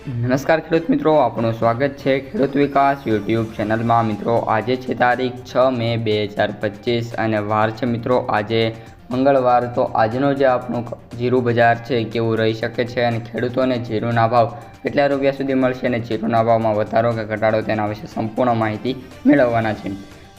નમસ્કાર ખેડૂત મિત્રો, આપણું સ્વાગત છે ખેડૂત વિકાસ યુટ્યુબ ચેનલમાં। મિત્રો આજે છે તારીખ 6 મે 2025 અને વાર છે મિત્રો આજે મંગળવાર। તો આજનો જે આપણું જીરું બજાર છે કેવું રહી શકે છે અને ખેડૂતોને જીરુંના ભાવ કેટલા રૂપિયા સુધી મળશે અને જીરુંના ભાવમાં વધારો કે ઘટાડો તેના વિશે સંપૂર્ણ માહિતી મેળવવાના છે।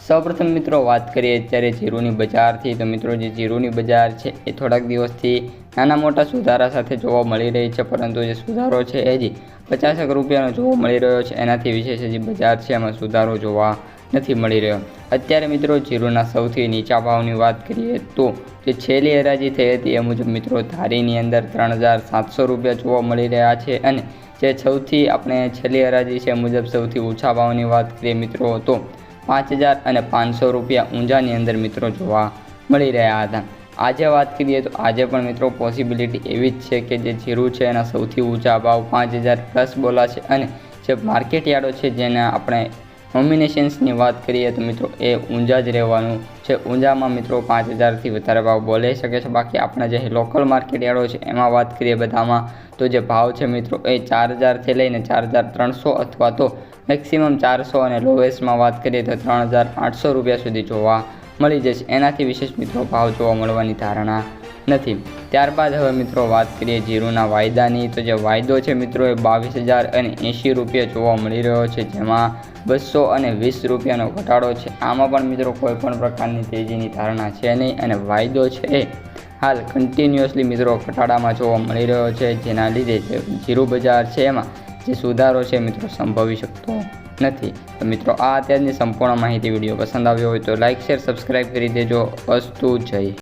સૌપ્રથમ મિત્રો વાત કરીએ અત્યારે જીરુંની બજારથી। તો મિત્રો જે જીરુંની બજાર છે એ થોડાક દિવસથી નાના મોટા સુધારા સાથે જોવા મળી રહી છે, પરંતુ જે સુધારો છે એ હજી 50 રૂપિયાનો જોવા મળી રહ્યો છે। એનાથી વિશેષ જે બજાર છે એમાં સુધારો જોવા નથી મળી રહ્યો। અત્યારે મિત્રો જીરુંના સૌથી નીચા ભાવની વાત કરીએ તો જે છેલ્લી હરાજી થઈ હતી એ મુજબ મિત્રો ધારીની અંદર 3700 રૂપિયા જોવા મળી રહ્યા છે અને જે સૌથી આપણે છેલ્લી હરાજી છે મુજબ સૌથી ઓછા ભાવની વાત કરીએ મિત્રો તો 5500 રૂપિયા ઊંઝાની અંદર મિત્રો જોવા મળી રહ્યા હતા। આજે વાત કરીએ તો આજે પણ મિત્રો પોસિબિલિટી એવી જ છે કે જે જીરું છે એના સૌથી ઊંચા ભાવ 5000 પ્લસ બોલા છે અને જે માર્કેટ યાર્ડો છે જેના આપણે નોમિનેશન્સની વાત કરીએ તો મિત્રો એ ઊંઝા જ રહેવાનું છે। ઊંઝામાં મિત્રો 5000થી વધારે ભાવ બોલાઈ શકે છે। બાકી આપણા જે લોકલ માર્કેટ યાર્ડો છે એમાં વાત કરીએ બધામાં તો જે ભાવ છે મિત્રો એ 4000થી લઈને 4300 અથવા તો મેક્સિમમ 400 અને લોએસ્ટમાં વાત કરીએ તો 3800 રૂપિયા સુધી જોવા મળી જશે। એનાથી વિશેષ મિત્રો ભાવ જોવા મળવાની ધારણા નથી। ત્યારબાદ હવે મિત્રો વાત કરીએ જીરુંના વાયદાની। તો જે વાયદો છે મિત્રો એ 22080 રૂપિયા જોવા મળી રહ્યો છે, જેમાં 220 રૂપિયાનો ઘટાડો છે। આમાં પણ મિત્રો કોઈ પણ પ્રકારની તેજીની ધારણા છે નહીં અને વાયદો છે એ હાલ કન્ટિન્યુઅસલી મિત્રો ઘટાડામાં જોવા મળી રહ્યો છે, જેના લીધે જે જીરું બજાર છે એમાં જે સુધારો છે મિત્રો સંભવી શકતો નથી। તો મિત્રો આ અત્યારની સંપૂર્ણ માહિતી વિડીયો પસંદ આવ્યો હોય તો લાઇક શેર સબસ્ક્રાઈબ કરી દેજો। અસ્તુ જય।